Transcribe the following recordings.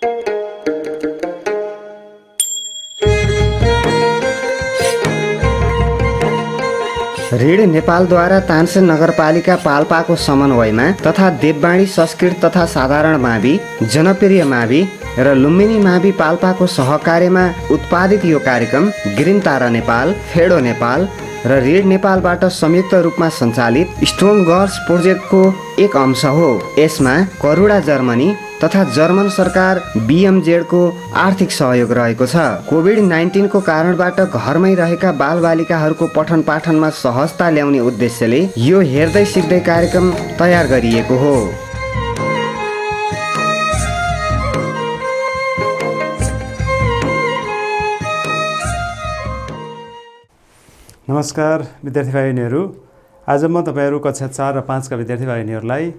ऋण नेपालद्वारा तानसेन नगरपालिका पाल्पाको समन्वयमा तथा देववाणी संस्कृत तथा साधारण मावि, जनप्रिय मावि र लुम्बिनी मावि पाल्पाको सहकार्यमा उत्पादित यो कार्यक्रम ग्रिन तारा नेपाल, फेडो नेपाल र ऋण नेपालबाट संयुक्त रूपमा सञ्चालित स्ट्रङ गर्ल्स प्रोजेक्टको एक अंश हो। यसमा करुणा जर्मनी तथा जर्मन सरकार BMZ को आर्थिक सहयोग रहेको छ। कोभिड-19 को कारणबाट घरमै रहेका बालबालिकाहरूको पठन पाठनमा सहजता ल्याउने उद्देश्यले यो हेर्दै सिक्दै कार्यक्रम तयार गरिएको हो। नमस्कार विद्यार्थी भाइ बहिनीहरू, आज म तपाईहरु कक्षा 4 र 5 का विद्यार्थी भाइ बहिनीहरूलाई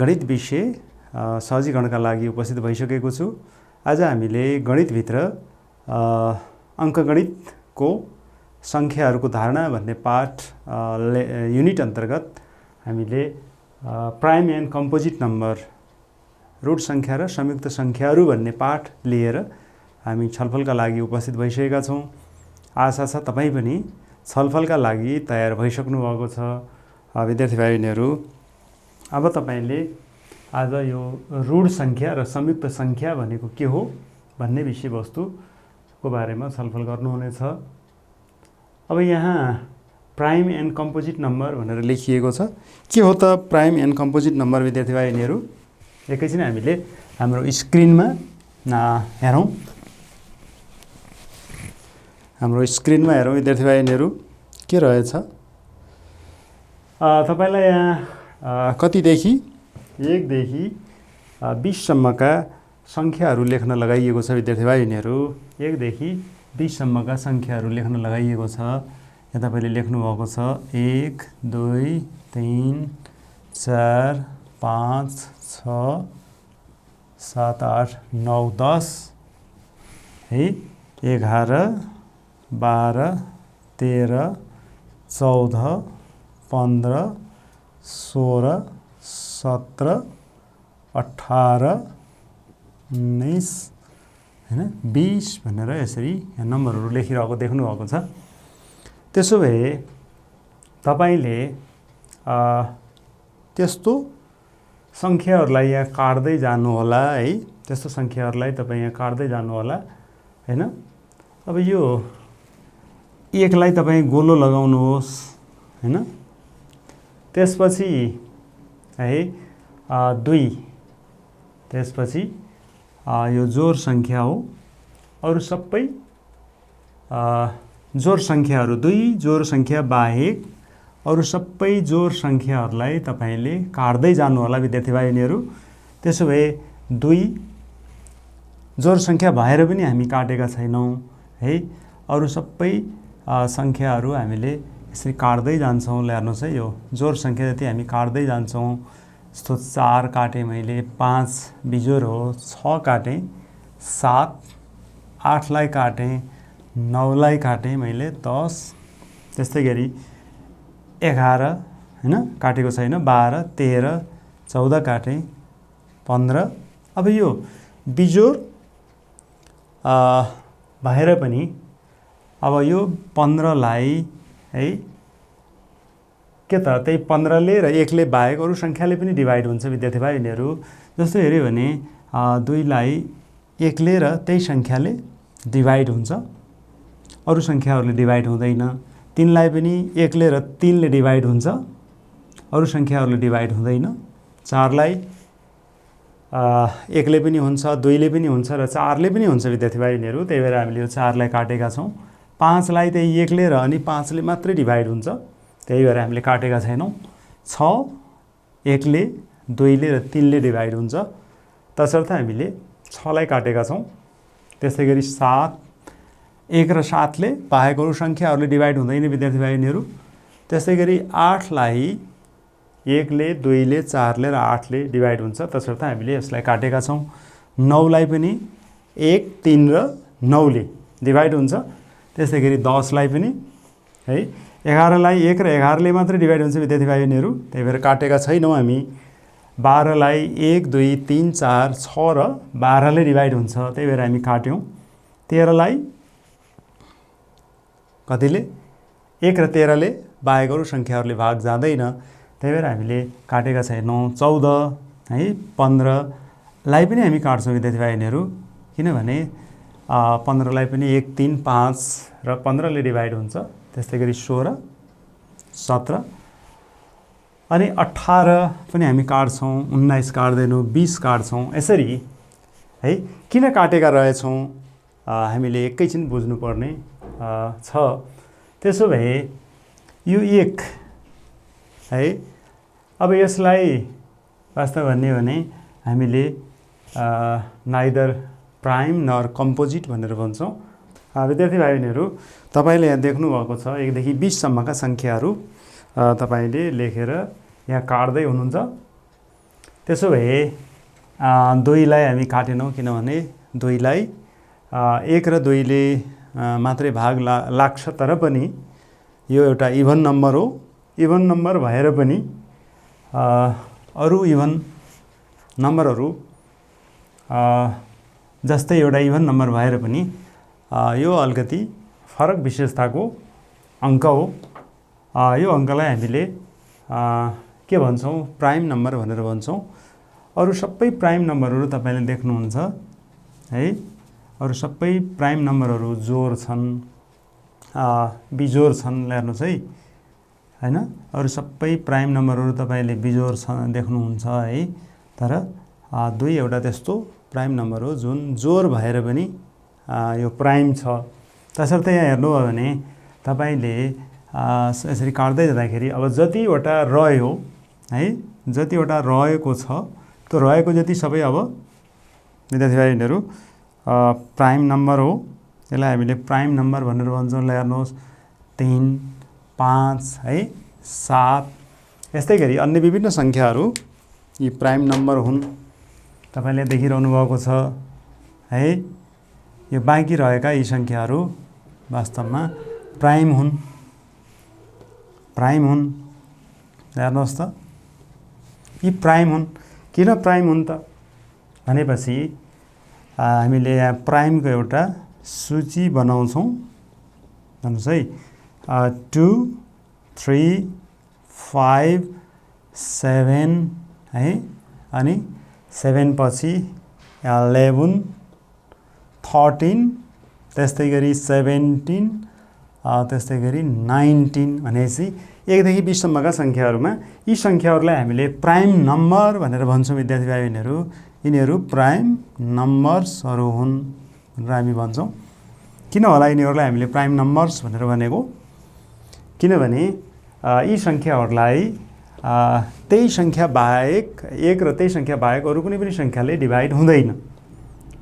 गणित विषय सहजीकरणका लागि उपस्थित भइसकेको छु। आज हामीले गणितभित्र अङ्कगणितको संख्याहरूको धारणा भन्ने पाठ युनिट अन्तर्गत हामीले प्राइम एन्ड कम्पोजिट नम्बर, रुट संख्या र संयुक्त संख्याहरू भन्ने पाठ लिएर हामी छलफलका लागि उपस्थित भइसकेका छौँ। आशा छ तपाईँ पनि छलफलका लागि तयार भइसक्नु भएको छ। विद्यार्थी भाइ बहिनीहरू, अब तपाईले आज यो ऋण संख्या र संयुक्त संख्या भनेको के हो भन्ने विषयवस्तुको बारेमा छलफल गर्नुहुनेछ। अब यहाँ प्राइम एन्ड कम्पोजिट नम्बर भनेर लेखिएको छ। के हो त प्राइम एन्ड कम्पोजिट नम्बर विद्यार्थी भाइ बहिनीहरू? एकैछिन हामीले हाम्रो स्क्रिनमा हेरौँ। हाम्रो स्क्रिनमा हेरौँ विद्यार्थी भाइ बहिनीहरू, के रहेछ? तपाईलाई यहाँ कतिदेखि 1 देखि 20 सम्मका संख्याहरू लेख्न लगाइएको छ विद्यार्थी भाइ बहिनीहरू। 1 देखि 20 सम्मका संख्याहरू लेख्न लगाइएको छ। यहाँ तपाईले लेख्नु भएको छ 1 2 3 4 5 6 7 8 9 10 है, 11 12 13 14 15 16 17 18 19 हैन 20 भनेर यसरी यहाँ नम्बरहरू लेखिरहेको देख्नु भएको छ। त्यसो भए तपाईले त्यस्तो संख्याहरूलाई यहाँ काट्दै जानु होला है। त्यस्तो संख्याहरूलाई तपाई यहाँ काट्दै जानु होला हैन। अब यो 1 लाई तपाई गोलो लगाउनुहोस् हैन। त्यसपछि है 2, त्यसपछि यो जोड संख्या हो। अरु सबै जोड संख्याहरू 2 जोड संख्या बाहेक अरु सबै जोड संख्याहरूलाई तपाईले काट्दै जानु होला विद्यार्थी भाइ बहिनीहरू। त्यसो भए 2 जोड संख्या भएर पनि हामी काटेका छैनौं है। अरु सबै संख्याहरू हामीले यसरी काट्दै जान्छौं। हेर्नुस् है, यो जोड संख्या जति हामी काट्दै जान्छौं। जस्तो 4 काटे मैले, 5 बिजोड हो, 6 काटे, 7 8 लाई काटे, 9 लाई काटे मैले, 10 त्यस्तै गरी 11 हैन काटेको छैन, 12 13 14 काटे, 15। अब यो बिजोड भएर पनि अब यो 15 लाई है के त त्यही 15 ले र 1 ले बाहेक अरु संख्याले पनि डिभाइड हुन्छ विद्यार्थी भाइ बहिनीहरू। जस्तो हेर्यो भने 2 लाई 1 ले र त्यही संख्याले डिभाइड हुन्छ, अरु संख्याहरूले डिभाइड हुँदैन। 3 लाई पनि 1 ले र 3 ले डिभाइड हुन्छ, अरु संख्याहरूले डिभाइड हुँदैन। 4 लाई 1 ले पनि हुन्छ, 2 ले पनि हुन्छ र 4 ले पनि हुन्छ विद्यार्थी भाइ बहिनीहरू। त्यही भएर हामीले यो 4 लाई काटेका छौं। 5 लाई त्यही 1 ले र अनि 5 ले मात्रै डिभाइड हुन्छ, त्यही भएर हामीले काटेका छैनौं। 6 1 ले 2 ले र 3 ले डिभाइड हुन्छ, तसर्थ हामीले 6 लाई काटेका छौं। त्यसै गरी 7 1 र 7 ले बाहेक अरु संख्याहरूले डिभाइड हुँदैन विद्यार्थी भाइ बहिनीहरू। त्यसै गरी 8 लाई 1 ले 2 ले 4 ले र 8 ले डिभाइड हुन्छ, तसर्थ हामीले यसलाई काटेका छौं। 9 लाई पनि 1 3 र 9 ले डिभाइड हुन्छ। त्यसै गरी 10 लाई पनि है, 11 लाई 1 र 11 ले मात्रै डिभाइड हुन्छ विद्यार्थी भाइ बहिनीहरू, त्यही भएर काटेका छैनौं हामी। 12लाई 1 2 3 4 6 र 12ले डिभाइड हुन्छ, त्यही भएर हामी काट्यौँ। 13लाई कतिले 1 र 13ले बाहेक अरू सङ्ख्याहरूले भाग जाँदैन, त्यही भएर हामीले काटेका छैनौँ। 14 है 15लाई पनि हामी काट्छौँ विद्यार्थी भाइनीहरू, किनभने 15लाई पनि 1 3 5 र 15ले डिभाइड हुन्छ। त्यस्तै गरी 16 17 अनि 18 पनि हामी काट्छौँ, 19 काट्दैनौँ, 20 काट्छौँ। यसरी है किन काटेका रहेछौँ हामीले एकैछिन बुझ्नुपर्ने छ। त्यसो भए यो 1 है, अब यसलाई वास्तव भन्ने हो भने हामीले नाइदर प्राइम नर कम्पोजिट भनेर भन्छौँ। विद्यार्थी भाइ बहिनीहरू, तपाईँले यहाँ देख्नुभएको छ 1 देखि 20 सम्मका सङ्ख्याहरू तपाईँले लेखेर यहाँ काट्दै हुनुहुन्छ। त्यसो भए 2लाई हामी काटेनौँ, किनभने 2लाई 1 र 2ले मात्रै भाग लाग्छ, तर पनि यो एउटा इभन नम्बर हो। इभन नम्बर भएर पनि अरू इभन नम्बरहरू जस्तै एउटा इभन नम्बर भएर पनि यो अलिकति फरक विशेषताको अङ्क हो। यो अङ्कलाई हामीले के भन्छौँ, प्राइम नम्बर भनेर भन्छौँ। अरू सबै प्राइम नम्बरहरू तपाईँले देख्नुहुन्छ है, अरू सबै प्राइम नम्बरहरू जोड छन्, बिजोड छन्, हेर्नुहोस् है हैन। अरू सबै प्राइम नम्बरहरू तपाईँले बिजोड छन् देख्नुहुन्छ है, तर 2 एउटा त्यस्तो प्राइम नम्बर हो जुन जोड भएर पनि यो प्राइम छ। तसर्थ यहाँ हेर्नुभयो भने तपाईँले यसरी काट्दै जाँदाखेरि अब जतिवटा रह्यो है, जतिवटा रहेको छ त्यो रहेको जति सबै अब विद्यार्थी भाइहरू प्राइम नम्बर हो। यसलाई हामीले प्राइम नम्बर भनेर भन्छौँ। हेर्नुहोस् 3 5 है 7, यस्तै गरी अन्य विभिन्न सङ्ख्याहरू यी प्राइम नम्बर हुन्। तपाईँले देखिरहनु भएको छ है, यो बाँकी रहेका यी सङ्ख्याहरू वास्तवमा प्राइम हुन्, प्राइम हुन्। हेर्नुहोस् त, यी प्राइम हुन्। किन प्राइम हुन् त भनेपछि हामीले यहाँ प्राइमको एउटा सूची बनाउँछौँ। हेर्नुहोस् है, 2 3 5 7 है, अनि 7 पछि 11 13, त्यस्तै गरी 17, त्यस्तै गरी 19 भनेपछि 1 देखि 20 सम्मका सङ्ख्याहरूमा यी सङ्ख्याहरूलाई हामीले प्राइम नम्बर भनेर भन्छौँ। विद्यार्थी भाइ बहिनीहरू, यिनीहरू प्राइम नम्बर्सहरू हुन् भनेर हामी भन्छौँ। किन होला यिनीहरूलाई हामीले प्राइम नम्बर्स भनेर भनेको? किनभने यी सङ्ख्याहरूलाई त्यही सङ्ख्या बाहेक, 1 र त्यही सङ्ख्या बाहेक अरू कुनै पनि सङ्ख्याले डिभाइड हुँदैन।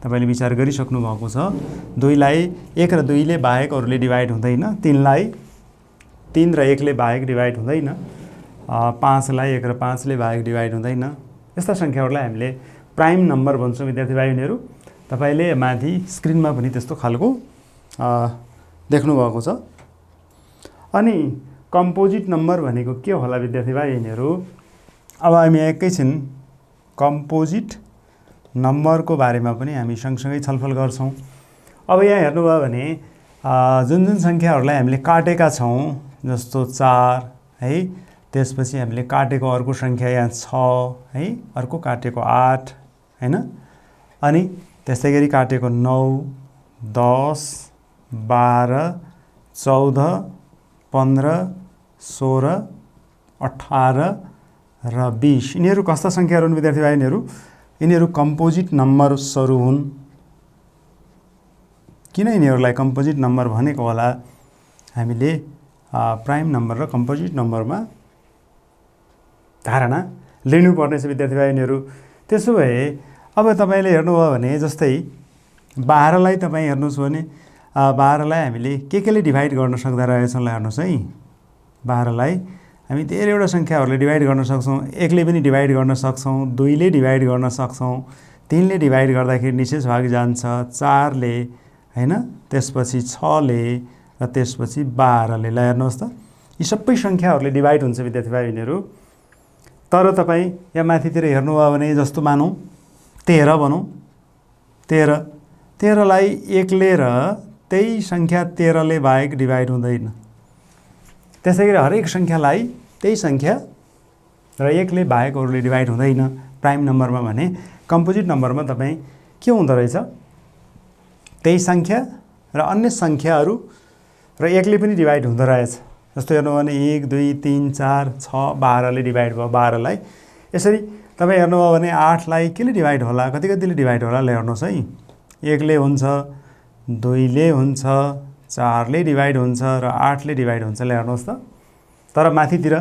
तपाईँले विचार गरिसक्नु भएको छ। 2लाई 1 र 2ले बाहेक अरूले डिभाइड हुँदैन, 3लाई 3 र 1ले बाहेक डिभाइड हुँदैन, 5लाई 1 र 5ले बाहेक डिभाइड हुँदैन। यस्ता सङ्ख्याहरूलाई हामीले प्राइम नम्बर भन्छौँ। विद्यार्थी भाइ बहिनीहरू, तपाईँले माथि स्क्रिनमा पनि त्यस्तो खालको देख्नुभएको छ। अनि कम्पोजिट नम्बर भनेको के होला विद्यार्थी भाइ बहिनीहरू? अब हामी एकैछिन कम्पोजिट नम्बरको बारेमा पनि हामी सँगसँगै छलफल गर्छौँ। अब यहाँ हेर्नुभयो भने जुन जुन सङ्ख्याहरूलाई हामीले काटेका छौँ, जस्तो 4 है, त्यसपछि हामीले काटेको अर्को सङ्ख्या यहाँ 6 है, अर्को काटेको 8 हैन, अनि त्यस्तै गरी काटेको 9 10 12 14 15 16 18 र 20। यिनीहरू कस्ता सङ्ख्याहरू हुन् विद्यार्थी भाइ बहिनीहरू? यिनीहरू कम्पोजिट नम्बर्सहरू हुन्। किन यिनीहरूलाई कम्पोजिट नम्बर भनेको होला? हामीले प्राइम नम्बर र कम्पोजिट नम्बरमा धारणा लिनुपर्ने छ विद्यार्थी भाइ बहिनीहरू। त्यसो भए अब तपाईँले हेर्नुभयो भने जस्तै 12लाई तपाईँ हेर्नुहोस् भने 12लाई हामीले केले डिभाइड गर्न सक्दा रहेछौँ? हेर्नुहोस् है, 12लाई हामी धेरैवटा सङ्ख्याहरूले डिभाइड गर्न सक्छौँ। 1ले पनि डिभाइड गर्न सक्छौँ, 2ले डिभाइड गर्न सक्छौँ, 3ले डिभाइड गर्दाखेरि निशेष भाग जान्छ, 4ले हैन, त्यसपछि 6ले र त्यसपछि 12ले। ल हेर्नुहोस् त, यी सबै सङ्ख्याहरूले डिभाइड हुन्छ विद्यार्थी भाइ बहिनीहरू। तर तपाईँ यहाँ माथितिर हेर्नुभयो भने जस्तो मानौँ 13 भनौँ 13लाई 1ले र त्यही सङ्ख्या 13ले बाहेक डिभाइड हुँदैन। त्यसै गरी हरेक सङ्ख्यालाई त्यही सङ्ख्या र 1ले बाहेक अरूले डिभाइड हुँदैन प्राइम नम्बरमा। भने कम्पोजिट नम्बरमा तपाईँ के हुँदो रहेछ, त्यही सङ्ख्या र अन्य सङ्ख्याहरू र 1ले पनि डिभाइड हुँदो रहेछ। जस्तो हेर्नु भने 1 2 3 4 6 12ले डिभाइड भयो 12लाई। यसरी तपाईँ हेर्नुभयो भने 8लाई केले डिभाइड होला, कति कतिले डिभाइड होला हेर्नुहोस् है। 1ले हुन्छ, 2ले हुन्छ, 4ले डिभाइड हुन्छ र 8ले डिभाइड हुन्छ हेर्नुहोस् त। तर माथितिर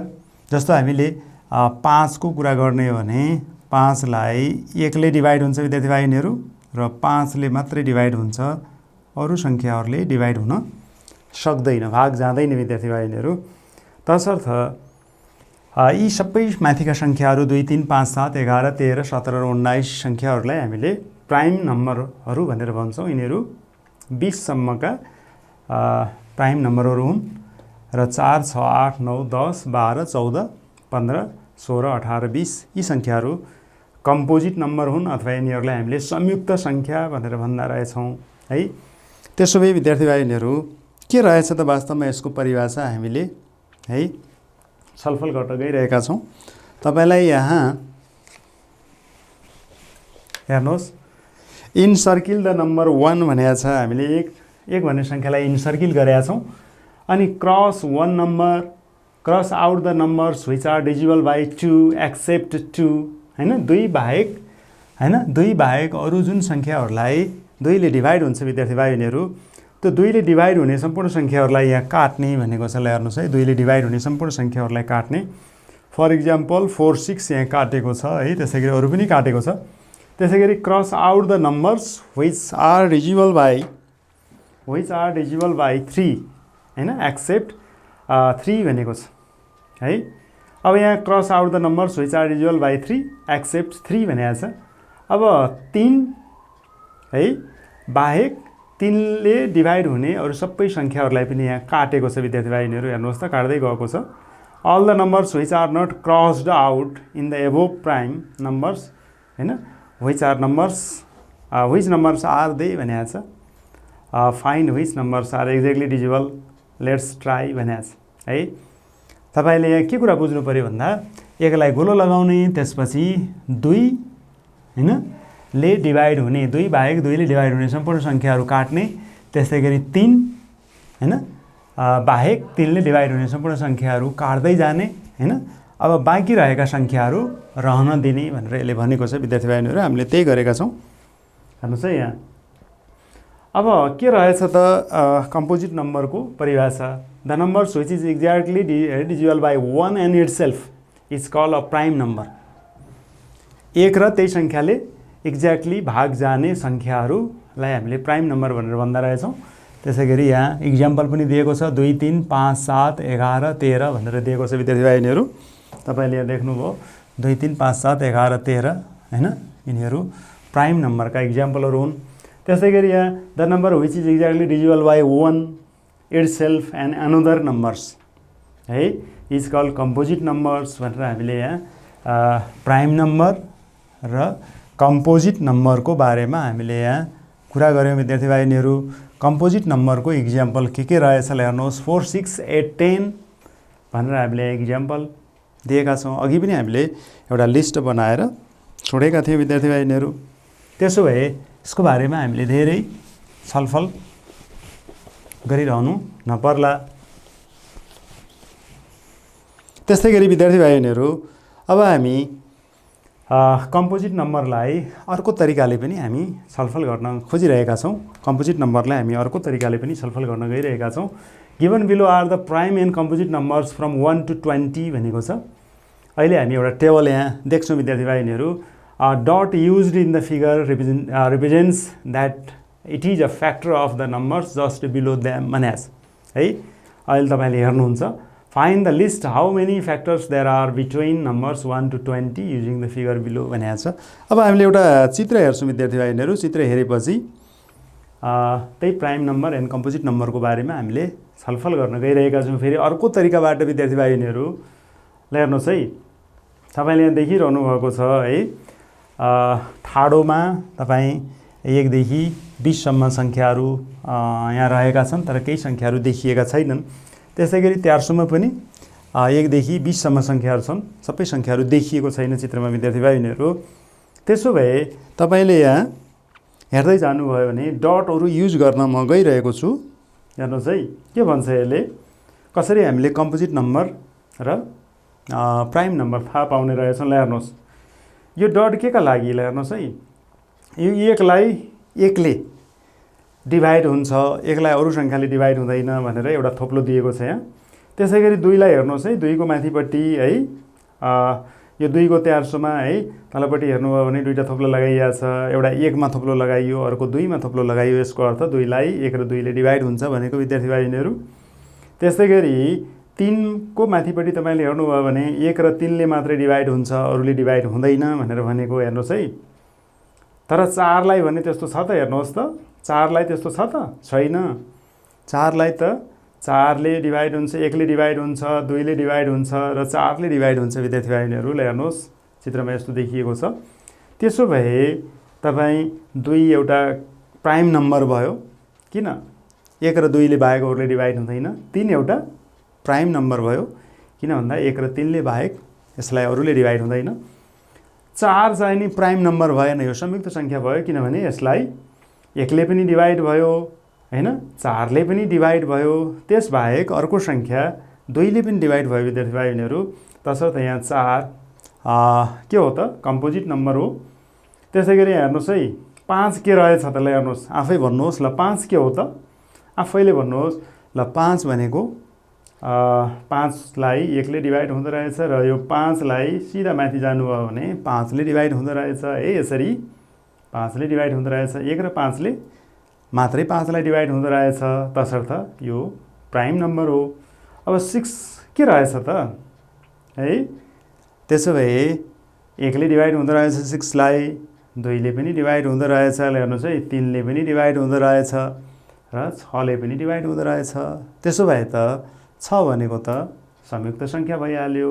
जस्तो हामीले 5 को कुरा गर्ने हो भने 5लाई 1ले डिभाइड हुन्छ विद्यार्थी भाइनीहरू र 5ले मात्रै डिभाइड हुन्छ, अरू सङ्ख्याहरूले डिभाइड हुन सक्दैन, भाग जाँदैन विद्यार्थी भाइनीहरू। तसर्थ यी सबै माथिका सङ्ख्याहरू 2 3 5 7 11 13 17 र 19 सङ्ख्याहरूलाई हामीले प्राइम नम्बरहरू भनेर भन्छौँ। यिनीहरू 20 सम्मका प्राइम नम्बरहरू हुन् र 4 6 8 9 10 12 14 15 16 18 20 यी सङ्ख्याहरू कम्पोजिट नम्बर हुन् अथवा यिनीहरूलाई हामीले संयुक्त सङ्ख्या भनेर भन्दा रहेछौँ है। त्यसो भए विद्यार्थी भाइहरू के रहेछ त वास्तवमा यसको परिभाषा हामीले है छलफल गर्न गइरहेका छौँ। तपाईँलाई यहाँ हेर्नुहोस्, इनसर्किल द नम्बर 1 भनेको छ। हामीले एक भन्ने सङ्ख्यालाई इनसर्किल गरेका छौँ। अनि cross 1 number, cross out the numbers which are divisible by 2 except 2 हैन, 2 बाहेक हैन, 2 बाहेक अरू जुन सङ्ख्याहरूलाई 2ले डिभाइड हुन्छ विद्यार्थी भाइहरू, त्यो 2ले डिभाइड हुने सम्पूर्ण सङ्ख्याहरूलाई यहाँ काट्ने भनेको छ। हेर्नुहोस् है, 2ले डिभाइड हुने सम्पूर्ण सङ्ख्याहरूलाई काट्ने। फर इक्जाम्पल 4 6 यहाँ काटेको छ है, त्यसै गरी अरू पनि काटेको छ। त्यसै गरी cross out the numbers which are divisible by 3 हैन, एक्सेप्ट 3 भनेको छ है। अब यहाँ cross out the numbers which are divisible by 3 except 3 भनेको छ। अब 3 है बाहेक 3ले डिभाइड हुने अरू सबै सङ्ख्याहरूलाई पनि यहाँ काटेको छ विद्यार्थी भाइहरू। हेर्नुहोस् त, काट्दै गएको छ। All the numbers which are not crossed out in the above prime numbers हैन, विच नम्बर्स आर दे भनेको छ। Find which numbers are exactly divisible, let's try भनेको छ है। तपाईँले यहाँ के कुरा बुझ्नु पऱ्यो भन्दा, एकलाई गोलो लगाउने, त्यसपछि 2 हैन ले डिभाइड हुने, 2 बाहेक 2ले डिभाइड हुने सम्पूर्ण सङ्ख्याहरू काट्ने। त्यसै गरी 3 हैन बाहेक 3ले डिभाइड हुने सम्पूर्ण सङ्ख्याहरू काट्दै जाने हैन। अब बाँकी रहेका सङ्ख्याहरू रहन दिने भनेर यसले भनेको छ विद्यार्थी भाइहरू। हामीले त्यही गरेका छौँ। हेर्नुहोस् है, यहाँ अब के रहेछ त कम्पोजिट नम्बरको परिभाषा। The numbers which is exactly divisible by 1 and itself is called a prime number. 1 र त्यही सङ्ख्याले एक्ज्याक्टली भाग जाने सङ्ख्याहरूलाई हामीले प्राइम नम्बर भनेर भन्दा रहेछौँ। त्यसै गरी यहाँ इक्जाम्पल पनि दिएको छ, 2 3 5 7 11 13 भनेर दिएको छ विद्यार्थी भाइहरू। तपाईँले यहाँ देख्नुभयो 2 3 5 7 11 13 हैन, यिनीहरू प्राइम नम्बरका इक्जाम्पलहरू हुन्। त्यसै गरी यहाँ the number which is exactly divisible by 1 itself and another numbers है इज कल्ड कम्पोजिट नम्बर्स भनेर हामीले यहाँ प्राइम नम्बर र कम्पोजिट नम्बरको बारेमा हामीले यहाँ कुरा गऱ्यौँ विद्यार्थी भाइहरू। कम्पोजिट नम्बरको इक्जाम्पल के रहेछ हेर्नुहोस्, 4 6 8 10 भनेर हामीले इक्जाम्पल दिएका छौँ। अघि पनि हामीले एउटा लिस्ट बनाएर छोडेका थियौँ विद्यार्थी भाइहरू। त्यसो भए यसको बारेमा हामीले धेरै छलफल गरिरहनु नपर्ला। त्यस्तै गरी विद्यार्थी भाइहरू अब हामी कम्पोजिट नम्बरलाई अर्को तरिकाले पनि हामी छलफल गर्न खोजिरहेका छौँ। कम्पोजिट नम्बरलाई हामी अर्को तरिकाले पनि छलफल गर्न गइरहेका छौँ। Given below are the prime and composite numbers from 1 to 20 भनेको छ। अहिले हामी एउटा टेबल यहाँ देख्छौँ विद्यार्थी भाइहरू। Dot used in the figure represents that it is a factor of the numbers just below them भनेको छ है। अहिले तपाईँले हेर्नुहुन्छ, find the list how many factors there are between numbers 1 to 20 using the figure below भनेको छ। अब हामीले एउटा चित्र हेर्छौँ विद्यार्थी भाइहरू। चित्र हेरेपछि त्यही प्राइम नम्बर एन्ड कम्पोजिट नम्बरको बारेमा हामीले छलफल गर्न गइरहेका छौँ। फेरि अर्को तरिकाबाट विद्यार्थी भाइहरू हेर्नुहोस् है, तपाईँले यहाँ देखिरहनु भएको छ है, ठाडोमा तपाईँ 1 देखि 20 सम्म सङ्ख्याहरू यहाँ रहेका छन्, तर केही सङ्ख्याहरू देखिएका छैनन्। त्यसै गरी त्यार्सोमा पनि 1 देखि 20 सम्म सङ्ख्याहरू छन्, सबै सङ्ख्याहरू देखिएको छैन चित्रमा विद्यार्थी भाइबहिनीहरू। त्यसो भए तपाईँले यहाँ हेर्दै जानुभयो भने डटहरू युज गर्न म गइरहेको छु। हेर्नुहोस् है, के भन्छ यसले, कसरी हामीले कम्पोजिट नम्बर र प्राइम नम्बर थाहा पाउने रहेछौँ। ल हेर्नुहोस्, यो डट के का लागि, ल हेर्नुहोस् है, यो 1 लाई 1 ले डिभाइड हुन्छ, 1 लाई अरू सङ्ख्याले डिभाइड हुँदैन भनेर एउटा थोप्लो दिएको छ यहाँ। त्यसै गरी 2 लाई हेर्नुहोस् है, 2 को माथिपट्टि है, यो 2 को त्यार्सोमा है तलपट्टि हेर्नुभयो भने 2टा थोप्लो लगाइएको छ, एउटा 1 मा थोप्लो लगाइयो, अर्को 2 मा थोप्लो लगाइयो। यसको अर्थ 2 लाई 1 र 2 ले डिभाइड हुन्छ भनेको विद्यार्थी भाइबहिनीहरू। त्यस्तै गरी 3 को माथिपट्टि तपाईँले हेर्नुभयो भने 1 र 3 ले मात्रै डिभाइड हुन्छ, अरूले डिभाइड हुँदैन भनेर भनेको हेर्नुहोस् है। तर 4 लाई भने त्यस्तो छ त, हेर्नुहोस् त, 4 लाई त्यस्तो छ त छैन। 4 लाई त 4 ले डिभाइड हुन्छ, 1 ले डिभाइड हुन्छ, 2 ले डिभाइड हुन्छ र 4 ले डिभाइड हुन्छ विद्यार्थी भाइबहिनीहरू। ल हेर्नुहोस्, चित्रमा यस्तो देखिएको छ। त्यसो भए तपाईँ 2 एउटा प्राइम नम्बर भयो, किन 1 र 2 ले बाहेक अरूले डिभाइड हुँदैन। 3 एउटा प्राइम नम्बर भयो, किन भन्दा 1 र 3 ले बाहेक यसलाई अरूले डिभाइड हुँदैन। 4 चाहिँ नि प्राइम नम्बर भएन, यो संयुक्त सङ्ख्या भयो, किनभने यसलाई 1 ले पनि डिभाइड भयो हैन, 4 ले पनि डिभाइड भयो, त्यसबाहेक अर्को सङ्ख्या 2 ले पनि डिभाइड भयो विद्यार्थी भाइबहिनीहरू। तसर्थ यहाँ 4 के हो त, कम्पोजिट नम्बर हो। त्यसै गरी हेर्नुहोस् है, 5 के रहेछ त, ल हेर्नुहोस्, आफै भन्नुहोस्, ल 5 के हो त, आफैले भन्नुहोस्। ल 5 भनेको 5 लाई 1 ले डिभाइड हुँदो रहेछ र यो 5 लाई सिधा माथि जानुभयो भने 5 ले डिभाइड हुँदो रहेछ है। यसरी 5 ले डिभाइड हुँदो रहेछ, 1 र 5 ले मात्रै 5 लाई डिभाइड हुँदो रहेछ, तसर्थ यो प्राइम नम्बर हो। अब 6 के रहेछ त है, त्यसो भए 1 ले डिभाइड हुँदो रहेछ 6 लाई, 2 ले पनि डिभाइड हुँदो रहेछ, ल हेर्नुहोस् है, 3 ले पनि डिभाइड हुँदो रहेछ र 6 ले पनि डिभाइड हुँदो रहेछ। त्यसो भए त 6 भनेको त संयुक्त सङ्ख्या भइहाल्यो,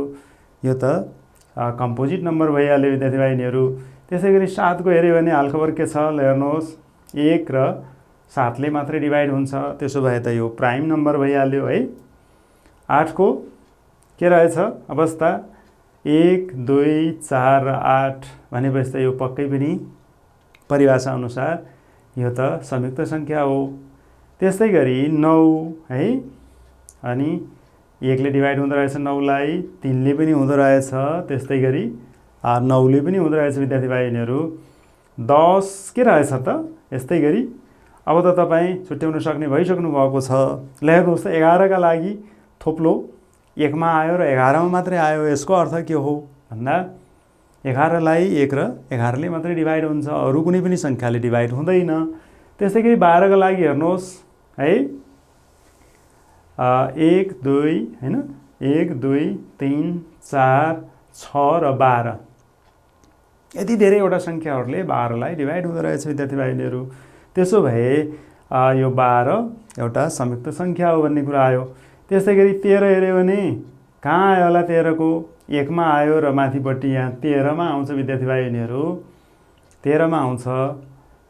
यो त कम्पोजिट नम्बर भइहाल्यो विद्यार्थी भाइबहिनीहरू। त्यसै गरी 7 को हेऱ्यो भने हालखबर के छ, ल हेर्नुहोस्, 1 र 7 ले मात्रै डिभाइड हुन्छ, त्यसो भए त यो प्राइम नम्बर भइहाल्यो है। 8 को के रहेछ अवस्था, 1 2 4 र 8 भनेपछि त यो पक्कै पनि परिभाषा अनुसार यो त संयुक्त सङ्ख्या हो। त्यस्तै गरी 9 है, अनि 1 ले डिभाइड हुँदो रहेछ 9 लाई, 3 ले पनि हुँदो रहेछ, त्यस्तै गरी 9 ले पनि हुँदो रहेछ विद्यार्थी भाइबहिनीहरू। 10 के रहेछ त, यस्तै गरी अब त तपाईँ छुट्याउन सक्ने भइसक्नु भएको छ। ल हेर्नुहोस् त, 11 का लागि थोप्लो 1 मा आयो र 11 मा मात्रै आयो, यसको अर्थ के हो भन्दा 11 लाई 1 र 11 ले मात्रै डिभाइड हुन्छ, अरू कुनै पनि सङ्ख्याले डिभाइड हुँदैन। त्यस्तै गरी 12 का लागि हेर्नुहोस् है, 1 2 हैन, 1 2 3 4 6 र 12, यति धेरैवटा सङ्ख्याहरूले 12 लाई डिभाइड हुँदो रहेछ विद्यार्थी भाइबहिनीहरू। त्यसो भए यो 12 एउटा संयुक्त सङ्ख्या हो भन्ने कुरा आयो। त्यस्तै गरी 13 हेऱ्यो भने कहाँ आयो होला, 13 को 1 मा आयो र माथिपट्टि यहाँ 13 मा आउँछ विद्यार्थी भाइबहिनीहरू, 13 मा आउँछ।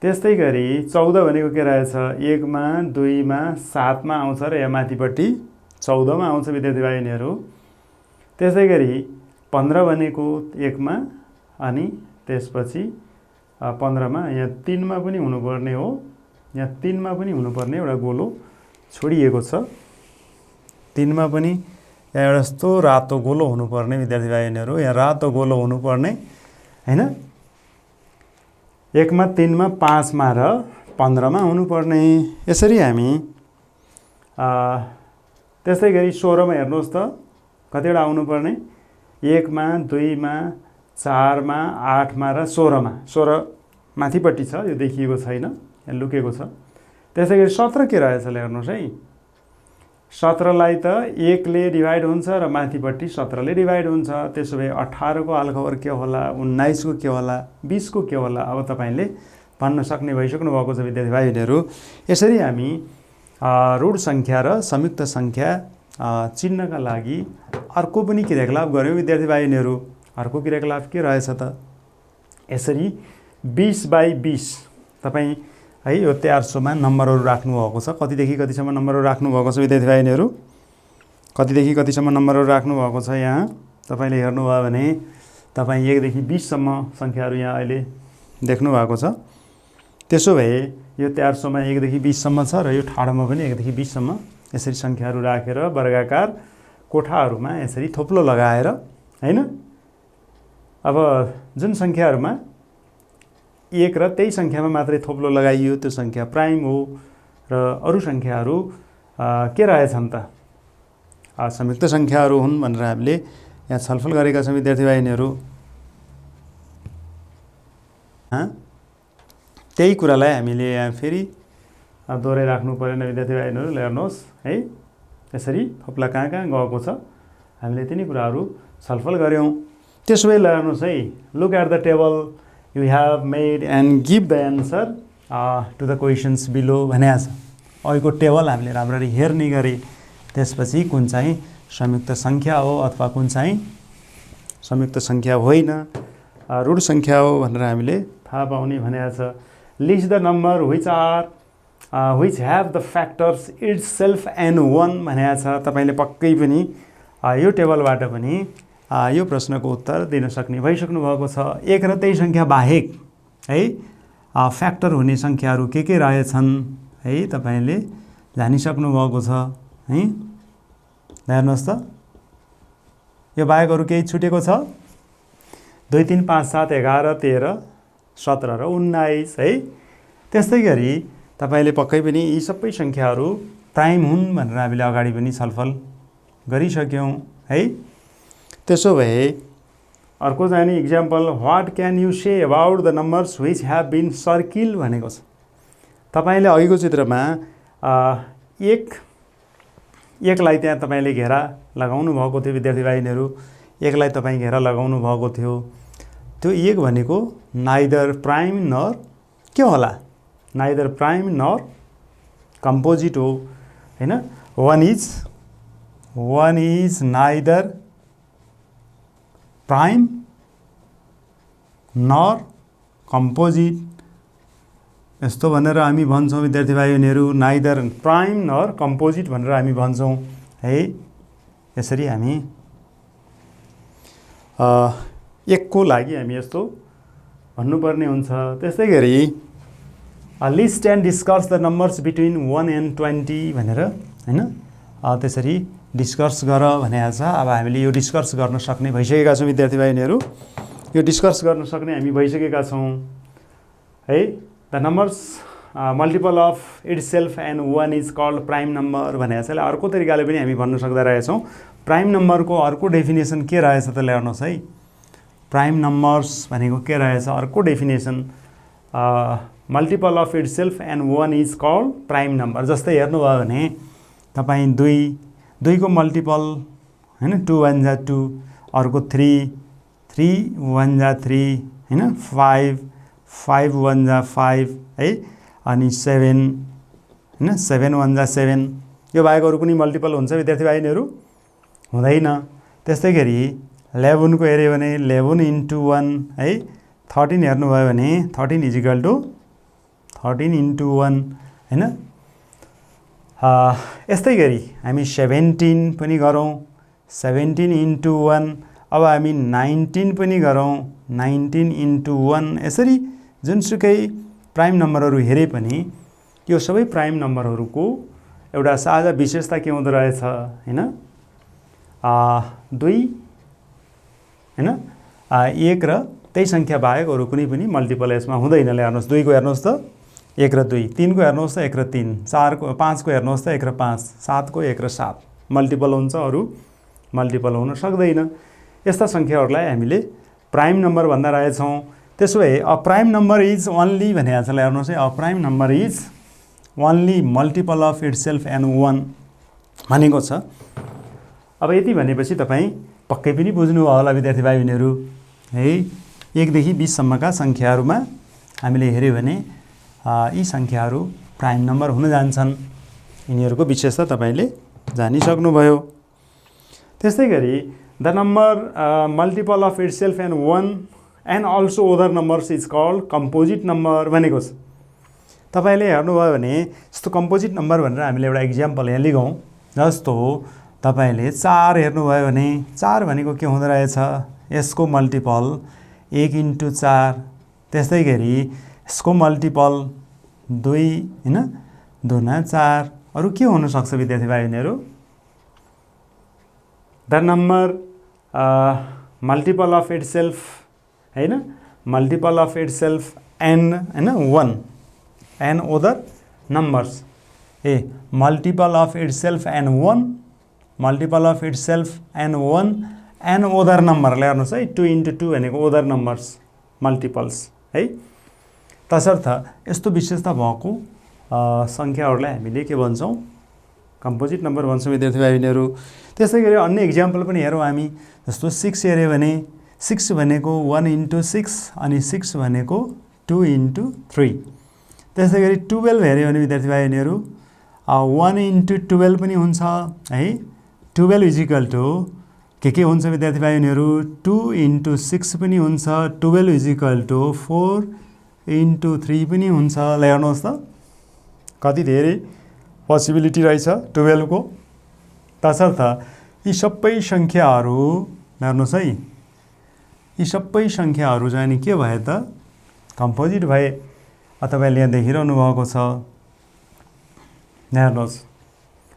त्यस्तै गरी 14 भनेको के रहेछ, 1 मा 2 मा 7 मा आउँछ र यहाँ माथिपट्टि 14 मा आउँछ विद्यार्थी भाइबहिनीहरू। त्यसै गरी 15 भनेको 1 मा, अनि त्यसपछि 15 मा यहाँ 3 मा पनि हुनुपर्ने हो, यहाँ 3 मा पनि हुनुपर्ने एउटा गोलो छोडिएको छ, 3 मा पनि यहाँ एउटा यस्तो रातो गोलो हुनुपर्ने विद्यार्थी भाइबहिनीहरू, यहाँ रातो गोलो हुनुपर्ने हैन। 1 मा 3 मा 5 मा र 15 मा हुनुपर्ने। यसरी हामी त्यस्तै गरी 16 मा हेर्नुहोस् त कतिवटा आउनुपर्ने, 1 मा 2 मा 4 मा 8 मा र 16 मा, 16 माथिपट्टि छ, यो देखिएको छैन, यहाँ लुकेको छ। त्यसै गरी 17 के रहेछ, ल हेर्नुहोस् है, 17 लाई त 1 ले डिभाइड हुन्छ र माथिपट्टि 17 ले डिभाइड हुन्छ, त्यसो भए 18 को हालखबर के होला, 19 को के होला, 20 को के होला, अब तपाईँले भन्न सक्ने भइसक्नु भएको छ विद्यार्थी भाइबहिनीहरू। यसरी हामी ऋण सङ्ख्या र संयुक्त सङ्ख्या चिन्हका लागि अर्को पनि क्रियाकलाप गऱ्यौँ विद्यार्थी भाइबहिनीहरू। अर्को क्रियाकलाप के रहेछ त यसरी 20/20 तपाईँ है यो 1300मा नम्बरहरू राख्नुभएको छ। कतिदेखि कतिसम्म नम्बरहरू राख्नुभएको छ विद्यार्थी भाइनीहरू? कतिदेखि कतिसम्म नम्बरहरू राख्नुभएको छ यहाँ तपाईँले हेर्नुभयो भने तपाईँ 1 देखि 20 सम्म सङ्ख्याहरू यहाँ अहिले देख्नु भएको छ। त्यसो भए यो 1300मा 1 देखि 20 सम्म छ र यो ठाडोमा पनि 1 देखि 20 सम्म यसरी सङ्ख्याहरू राखेर वर्गाकार कोठाहरूमा यसरी थोप्लो लगाएर हैन, अब जुन सङ्ख्याहरूमा 1 र त्यही सङ्ख्यामा मात्रै थोप्लो लगाइयो त्यो सङ्ख्या प्राइम हो र अरू सङ्ख्याहरू के रहेछन् त संयुक्त सङ्ख्याहरू हुन् भनेर हामीले यहाँ छलफल गरेका छौँ विद्यार्थी भाइनीहरू। त्यही कुरालाई हामीले यहाँ फेरि दोहोऱ्याइराख्नु परेन विद्यार्थी भाइनीहरू। हेर्नुहोस् है यसरी थोप्ला कहाँ कहाँ गएको छ हामीले तिनी कुराहरू छलफल गऱ्यौँ। त्यसो भए हेर्नुहोस् है, look at the table you have made and give the answer to the questions below भनेको छ। अहिलेको टेबल हामीले राम्ररी हेर्ने गरे त्यसपछि कुन चाहिँ संयुक्त सङ्ख्या हो अथवा कुन चाहिँ संयुक्त सङ्ख्या होइन, ऋण सङ्ख्या हो भनेर हामीले थाहा पाउने भनेको छ। List the number which have the factors it's self and 1 भनेको छ। तपाईँले पक्कै पनि यो टेबलबाट पनि यो प्रश्नको उत्तर दिन सक्ने भइसक्नु भएको छ। 1 र त्यही सङ्ख्या बाहेक है फ्याक्टर हुने सङ्ख्याहरू के रहेछन् है तपाईँले जानिसक्नु भएको छ है। हेर्नुहोस् त यो बाहेक अरू केही छुटेको छ? 2 3 5 7 11 13 17 र 19 है। त्यस्तै गरी तपाईँले पक्कै पनि यी सबै सङ्ख्याहरू प्राइम हुन् भनेर हामीले अगाडि पनि छलफल गरिसक्यौँ है। त्यसो भए अर्को जाने example, what can you say about the numbers which have been circled भनेको छ। तपाईँले अघिको चित्रमा एकलाई त्यहाँ तपाईँले घेरा लगाउनु भएको थियो विद्यार्थी भाइनीहरू, एकलाई तपाईँ घेरा लगाउनु भएको थियो। त्यो एक भनेको नाइदर प्राइम नर के होला, नाइदर प्राइम नर कम्पोजिट हो हैन। One is neither prime nor composite यस्तो भनेर हामी भन्छौँ विद्यार्थी भाइनीहरू। नाइदर प्राइम नर कम्पोजिट भनेर हामी भन्छौँ है। यसरी हामी एकको लागि हामी यस्तो भन्नुपर्ने हुन्छ। त्यस्तै गरी list and discuss the numbers between 1 and 20 भनेर हैन, त्यसरी डिस्कस गर भनेको छ। अब हामीले यो डिस्कस गर्न सक्ने भइसकेका छौँ विद्यार्थी भाइनीहरू, यो डिस्कस गर्न सक्ने हामी भइसकेका छौँ है। The numbers multiple of itself and 1 is called prime number भनेको छ। अर्को तरिकाले पनि हामी भन्न सक्दा रहेछौँ। प्राइम नम्बरको अर्को डेफिनेसन के रहेछ त हेर्नुहोस् है। प्राइम नम्बर्स भनेको के रहेछ अर्को definition, multiple of itself and 1 is called prime number. जस्तै हेर्नुभयो भने तपाईँ 2 को मल्टिपल हैन 2 1 जा 2, अर्को 3 1 जा 3 हैन, 5 1 जा 5 है, अनि 7 हैन 7 1 जा 7। यो बाहेक अरू कुनै मल्टिपल हुन्छ विद्यार्थी भाइनीहरू? हुँदैन। त्यस्तै गरी 11 को हेऱ्यो भने 11 into 1 है। 13 हेर्नुभयो भने 13 इज इक्वल टु 13 into 1 हैन। यस्तै गरी हामी 17 पनि गरौँ, 17 into 1। अब हामी 19 पनि गरौँ, 19 into 1। यसरी जुनसुकै प्राइम नम्बरहरू हेरे पनि यो सबै प्राइम नम्बरहरूको एउटा साझा विशेषता के हुँदो रहेछ हैन, 2 हैन 1 र त्यही सङ्ख्या बाहेक अरू कुनै पनि मल्टिपल यसमा हुँदैन। हेर्नुहोस् 2 को हेर्नुहोस् त 1 र 2, 3 को हेर्नुहोस् त 1 र 3, 4 को 5 को हेर्नुहोस् त 1 र 5, 7 को 1 र 7 मल्टिपल हुन्छ, अरू मल्टिपल हुन सक्दैन। यस्ता सङ्ख्याहरूलाई हामीले प्राइम नम्बर भन्दा रहेछौँ। त्यसो भए a prime number is only भनेको छ। हेर्नुहोस् है, a prime number is only multiple of itself and 1 भनेको छ। अब यति भनेपछि तपाईँ पक्कै पनि बुझ्नुभयो होला विद्यार्थी भाइबहिनीहरू है। 1 देखि 20 सम्मका सङ्ख्याहरूमा हामीले हेऱ्यो भने यी सङ्ख्याहरू प्राइम नम्बर हुन जान्छन्। यिनीहरूको विशेषता तपाईँले जानिसक्नुभयो। त्यस्तै गरी the number multiple of itself and one and also other numbers is called composite number भनेको छ। तपाईँले हेर्नुभयो भने यस्तो कम्पोजिट नम्बर भनेर हामीले एउटा इक्जाम्पल यहाँ लिगौँ। जस्तो तपाईँले 4 हेर्नुभयो भने 4 भनेको के हुँदो रहेछ, यसको मल्टिपल 1 × 4, त्यस्तै गरी यसको मल्टिपल 2 हैन 2 × 4। अरु के हुन सक्छ विद्यार्थी भाइहरुहरू? The number multiple of itself हैन, multiple of itself and हैन 1 and other numbers. Multiple of itself and 1, multiple of itself and 1 and other number. हेर्नुहोस् है, 2 × 2 भनेको अदर नम्बर्स मल्टिपल्स है। तसर्थ यस्तो विशेषता भएको संख्याहरूलाई हामीले के भन्छौँ? कम्पोजिट नम्बर भन्छौँ विद्यार्थी भाइहरुहरू। त्यसै गरी अन्य इक्जाम्पल पनि हेरौँ हामी। जस्तो 6 हेर्यो भने 6 भनेको 1 × 6 अनि 6 भनेको 2 × 3। त्यसै गरी 12 हेर्यो भने विद्यार्थी भाइहरुहरू 1 × 12 पनि हुन्छ है। 12 इजिकल टु के हुन्छ विद्यार्थी भाइहरुहरू? 2 × 6 पनि हुन्छ, 12 इजिकल टु 4 × 3 पनि हुन्छ। ल हेर्नुहोस् त कति धेरै पोसिबिलिटी रहेछ 12 को। तसर्थ यी सबै संख्याहरू हेर्नुहोस् है, यी सबै संख्याहरू चाहिँ के भए त? कम्पोजिट भए। तपाईँले यहाँ देखिरहनु भएको छ, हेर्नुहोस्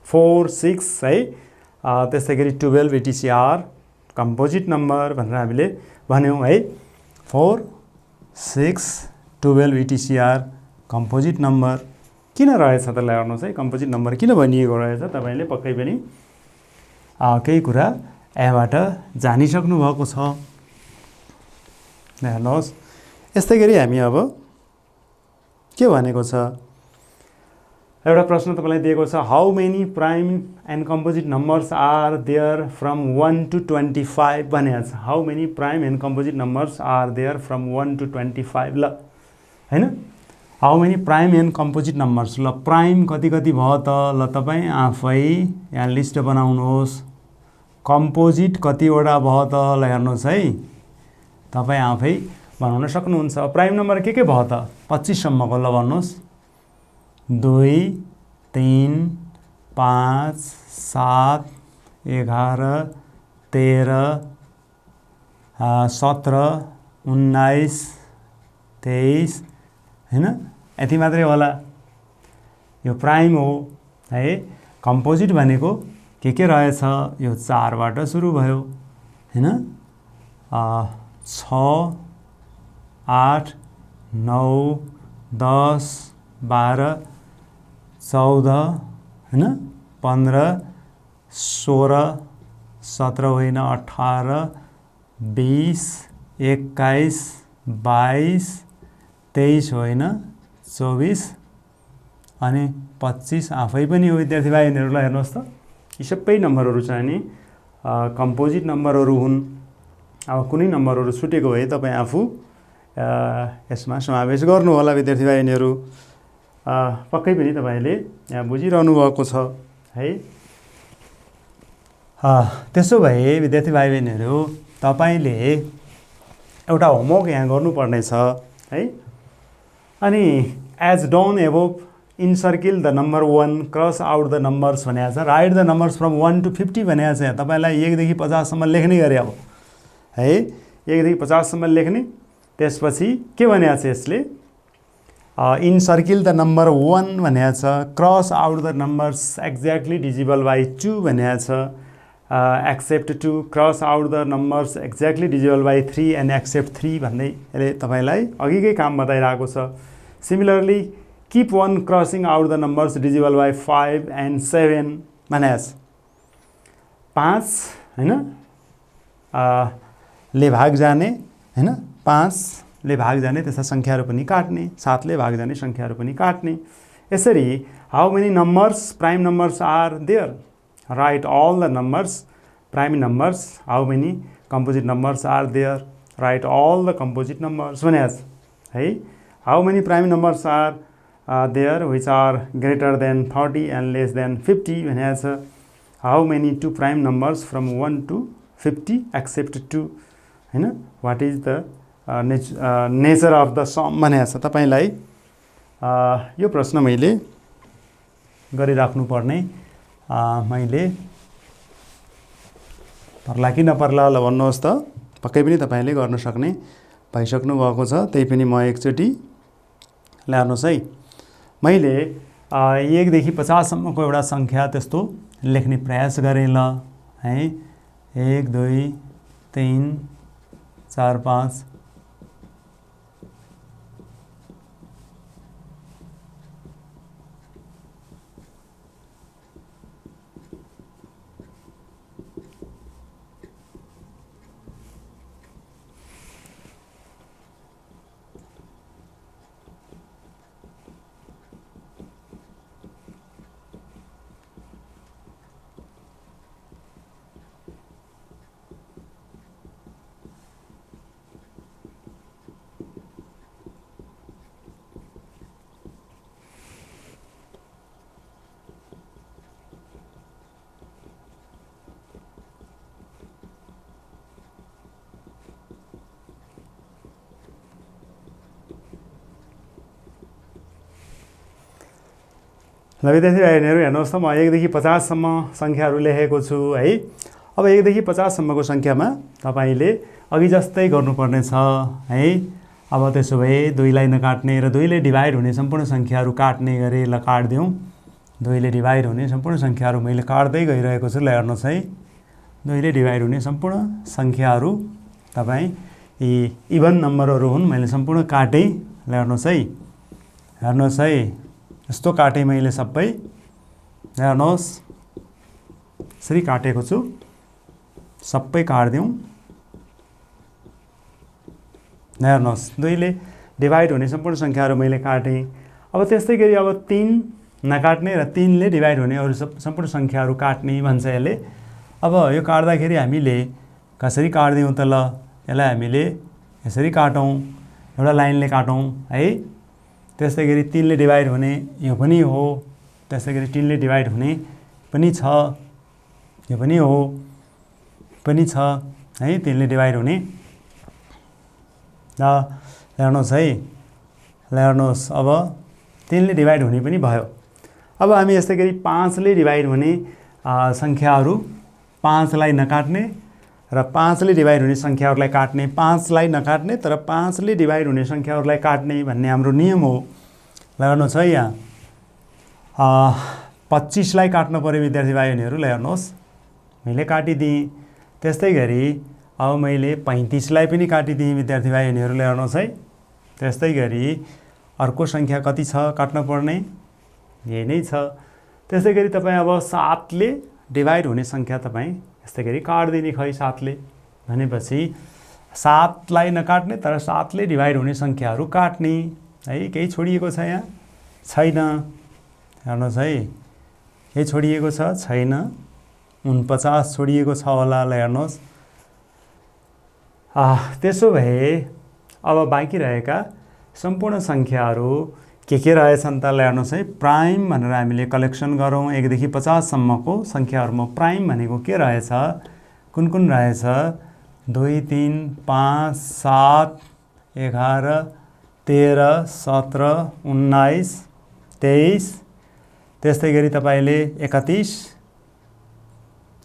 4 6 है। त्यसै गरी 12 VTCR कम्पोजिट नम्बर भनेर हामीले भन्यौँ है। 4 6 12 VTCR कम्पोजिट नम्बर किन रहेछ त? हेर्नुहोस् है, कम्पोजिट नम्बर किन भनिएको रहेछ? तपाईँले पक्कै पनि केही कुरा यहाँबाट जानिसक्नु भएको छ। हेर्नुहोस् यस्तै गरी हामी अब के भनेको छ, एउटा प्रश्न तपाईँलाई दिएको छ, how many prime and composite numbers are there from 1 to 25 भनेको छ। How many prime and composite numbers are there from 1 to 25। ल हैन, how many prime and composite numbers. ल प्राइम कति कति भयो त? ल तपाईँ आफै यहाँ लिस्ट बनाउनुहोस्। कम्पोजिट कतिवटा भयो त? ल हेर्नुहोस् है, तपाईँ आफै बनाउन सक्नुहुन्छ। प्राइम नम्बर के भयो त? 25 सम्मको। ल भन्नुहोस्, 2 3 5 7 11 13 17 19 23 हैन, यति मात्रै होला। यो प्राइम हो है। कम्पोजिट भनेको के रहेछ? यो 4 बाट सुरु भयो हैन, 6 8 9 10 12 14 हैन, 15 16 17 होइन 18 20 21 22 23 होइन 24 अनि 25 आफै पनि हो विद्यार्थी भाइहरुलाई। हेर्नुहोस् त यी सबै नम्बरहरू चाहिँ नि कम्पोजिट नम्बरहरू हुन्। अब कुनै नम्बरहरू छुटेको भए तपाईँ आफू यसमा समावेश गर्नु होला विद्यार्थी भाइहरु। पक्कै पनि तपाईले यहाँ बुझिरहनु भएको छ है। त्यसो भए विद्यार्थी भाइबहिनीहरु तपाईले एउटा होमवर्क यहाँ गर्नुपर्ने छ है। अनि as done above encircle the number 1 cross out the numbers भनेको छ। Write the numbers from 1 to 50 भनेको छ। तपाईलाई 1 देखि 50 सम्म लेख्ने गरे अब है। 1 देखि 50 सम्म लेख्ने। त्यसपछि के भनेको छ यसले इन्सर्किल द नम्बर 1 भनेको छ। Cross out the numbers exactly divisible by 2 भनेको छ। Except 2 cross out the numbers exactly divisible by 3 and except 3 भन्दै यसले तपाईलाई अघिकै काम बताइरहेको छ। Similarly keep 1 crossing out the numbers divisible by 5 and 7 भनेको छ। 5 हैन ले भाग जाने हैन 5 ले भाग जाने त्यस्ता संख्याहरू पनि काट्ने। 7 ले भाग जाने संख्याहरू पनि काट्ने। यसरी how many numbers prime numbers are there right all the numbers prime numbers how many composite numbers are there write all the composite numbers भनेको छ है। how many prime numbers are there which are greater than 40 and less than 50 भनेको छ। how many two prime numbers from 1 to 50 except two हैन what is the nature of the sum भनेको छ तपाईलाई यो प्रश्न मैले गरिराख्नु पर्ने मैले पर्ला कि नपर्ला ल भन्नुहोस् त पक्कै पनि तपाईले गर्न सक्ने भइसक्नु भएको छ त्यही पनि म एकचोटि ल्याउनुहोस् है मैले 1 देखि 50 सम्मको एउटा संख्या त्यस्तो लेख्ने प्रयास गरेँ ल है 1 2 3 4 5 ल विद्यार्थी भाइहरुहरू हेर्नुहोस् त म 1 देखि 50 सम्म संख्याहरू लेखेको छु है अब 1 देखि 50 सम्मको संख्यामा तपाईले अघि जस्तै गर्नुपर्ने छ है अब त्यसो भए 2 लाई नकाट्ने र 2 ले डिभाइड हुने सम्पूर्ण संख्याहरू काट्ने गरे ल काट्दियौ 2 ले डिभाइड हुने सम्पूर्ण संख्याहरू मैले काट्दै गइरहेको छु ल हेर्नुहोस् है 2 ले डिभाइड हुने सम्पूर्ण संख्याहरू तपाई यी इभन नम्बरहरू हुन् मैले सम्पूर्ण काटे ल हेर्नुहोस् है यस्तो काटे मैले सबै हेर्नुहोस् यसरी काटेको छु सबै काट्दियौ हेर्नुहोस् 2 ले डिभाइड हुने सम्पूर्ण संख्याहरू मैले काटे अब त्यस्तै गरी अब 3 नकाट्ने र 3 ले डिभाइड हुने अरु सम्पूर्ण संख्याहरू काट्ने भन्छ यसले अब यो काट्दाखेरि हामीले कसरी काट्दियौ त ल यसलाई हामीले यसरी काटौं एउटा लाइनले काटौं है त्यस्तै गरी 3 ले डिभाइड हुने यो पनि हो त्यस्तै गरी 3 ले डिभाइड हुने पनि छ यो पनि हो पनि छ है 3 ले डिभाइड हुने ल हेर्नुहोस् है ल हेर्नुहोस् अब 3 ले डिभाइड हुने पनि भयो अब हामी यस्तै गरी 5 ले डिभाइड हुने संख्याहरू 5 लाई नकाट्ने र 5 ले डिभाइड हुने संख्याहरूलाई काट्ने 5 लाई नकाट्ने तर 5 ले डिभाइड हुने संख्याहरूलाई काट्ने भन्ने हाम्रो नियम हो ल हेर्नुहोस् है यहाँ 25 लाई काट्न पर्यो विद्यार्थी भाइहरुहरू ल हेर्नुहोस् मैले काटिदिएँ त्यस्तै गरी अब मैले 35 लाई पनि काटिदिएँ विद्यार्थी भाइहरुहरू ल हेर्नुहोस् है त्यस्तै गरी अर्को संख्या कति छ काट्न पर्ने यही नै छ त्यस्तै गरी तपाई अब 7 ले डिभाइड हुने संख्या तपाई यस्तै गरी काट्दिने खै 7 ले भनेपछि 7 लाई नकाट्ने तर 7 ले डिभाइड हुने संख्याहरू काट्ने है केही छोडिएको छ यहाँ छैन हेर्नुहोस् है केही छोडिएको छ छैन 49 छोडिएको छ होला ल हेर्नुहोस् त्यसो भए अब बाँकी रहेका सम्पूर्ण संख्याहरू के रहेछन् त ल हेर्नुहोस् है प्राइम भनेर हामीले कलेक्सन गरौँ 1 देखि 50 सम्मको संख्याहरुमा प्राइम भनेको के रहेछ कुन कुन रहेछ 2 3 5 7 11 13 17 19 23 त्यस्तै गरी तपाईले 31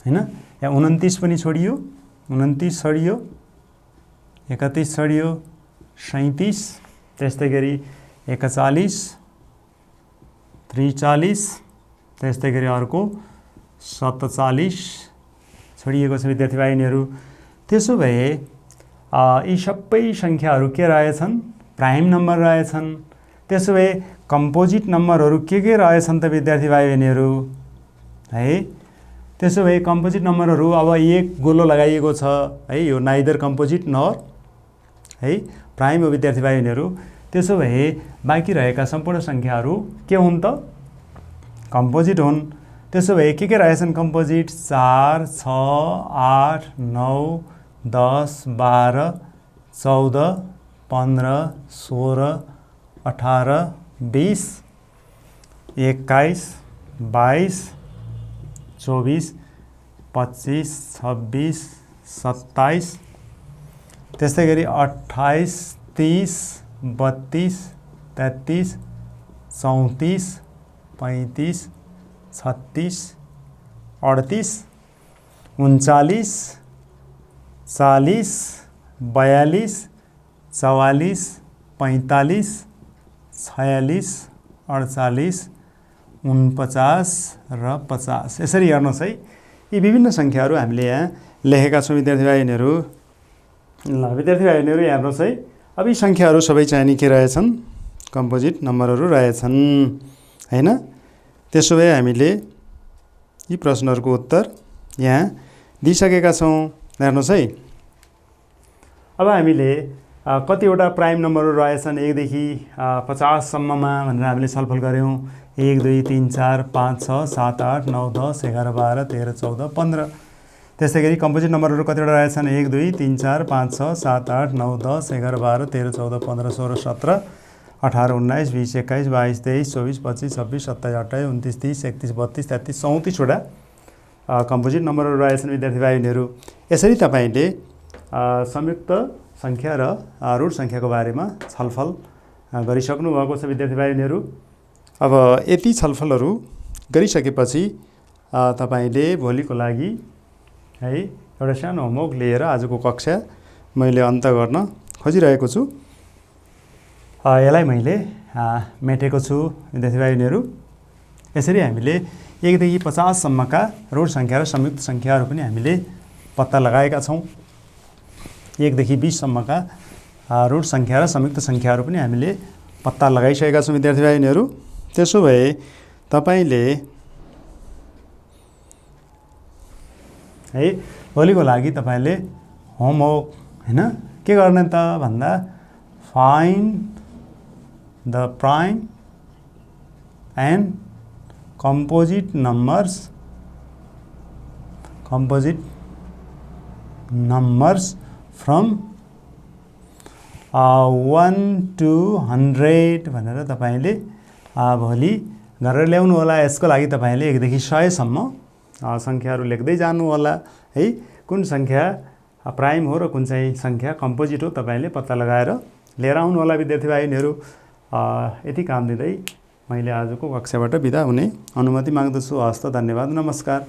हैन यहाँ 29 पनि छोडियो 29 छोडियो 31 छोडियो 37 त्यस्तै गरी 41 43 त्यस्तै गरी अर्को 47 छोडिएको छ विद्यार्थी भाइहरुहरू त्यसो भए यी सबै संख्याहरू के रहेछन् प्राइम नम्बर रहेछन् त्यसो भए कम्पोजिट नम्बरहरू के रहेछन् त विद्यार्थी भाइहरुहरू है त्यसो भए कम्पोजिट नम्बरहरू अब एक गोलो लगाइएको छ है यो नाइदर कम्पोजिट नर है प्राइम हो विद्यार्थी भाइहरुहरू त्यसो भए बाँकी रहेका सम्पूर्ण संख्याहरू के हुन् त कम्पोजिट हुन् त्यसो भए के रहेछन् कम्पोजिट 4 6 8 9 10 12 14 15 16 18 20 21 22 24 25 26 27, त्यस्तै गरी 28, 30, 32, 33, 34, 35, 36, 38, 39, 40, 42, 44, 45, 46, 48, 49 र 50। यसरी हेर्नुहोस् है, यी विभिन्न सङ्ख्याहरू हामीले यहाँ लेखेका छौँ विद्यार्थी भाइ बहिनीहरू। ल विद्यार्थी भाइ बहिनीहरू हेर्नुहोस् है, अब यी सङ्ख्याहरू सबै चाहिँ नि के रहेछन्, कम्पोजिट नम्बरहरू रहेछन् हैन। त्यसो भए हामीले यी प्रश्नहरूको उत्तर यहाँ दिइसकेका छौँ। हेर्नुहोस् है, अब हामीले कतिवटा प्राइम नम्बरहरू रहेछन् 1 देखि 50 सम्ममा भनेर हामीले छलफल गऱ्यौँ। 1, 2, 3, 4, 5, 6, 7, 8, 9, 10, 11, 12, 13, 14, 15। त्यस्तै गरी कम्पोजिट नम्बरहरू कतिवटा रहेछन् 1, 2, 3, 4, 5, 6, 7, 8, 9, 10, 11, 12, 13, 14, 15, 16, 17, 18, 19, 20, 21, 22, 23, 24, 25, 26, 27, 28, 29, 30, 31, 32, 33, 34वटा कम्पोजिट नम्बरहरू रहेछन् विद्यार्थी भाइ बहिनीहरू। यसरी तपाईँले संयुक्त सङ्ख्या र रुट सङ्ख्याको बारेमा छलफल गरिसक्नु भएको छ विद्यार्थी भाइ बहिनीहरू। अब यति छलफलहरू गरिसकेपछि तपाईँले भोलिको लागि है एउटा सानो होमवर्क लिएर आजको कक्षा मैले अन्त गर्न खोजिरहेको छु। यसलाई मैले मेटेको छु विद्यार्थी भाइ बहिनीहरू। यसरी हामीले 1 देखि 50 सम्मका रुट सङ्ख्या र संयुक्त सङ्ख्याहरू पनि हामीले पत्ता लगाएका छौँ। 1 देखि 20 सम्मका रुट सङ्ख्या र संयुक्त सङ्ख्याहरू पनि हामीले पत्ता लगाइसकेका छौँ विद्यार्थी भाइ बहिनीहरू। त्यसो भए तपाईँले है भोलिको लागि तपाईँले होमवर्क हैन के गर्ने त भन्दा find the prime and composite numbers from 1 to 100 भनेर तपाईँले भोलि गरेर ल्याउनु होला। यसको लागि तपाईँले 1 देखि 100 सम्म सङ्ख्याहरू लेख्दै जानु होला है। कुन सङ्ख्या प्राइम हो र कुन चाहिँ सङ्ख्या कम्पोजिट हो तपाईँले पत्ता लगाएर लिएर आउनु होला विद्यार्थी भाइ बहिनीहरू। यति काम दिँदै मैले आजको कक्षाबाट बिदा हुने अनुमति माग्दछु। हस्त, धन्यवाद, नमस्कार।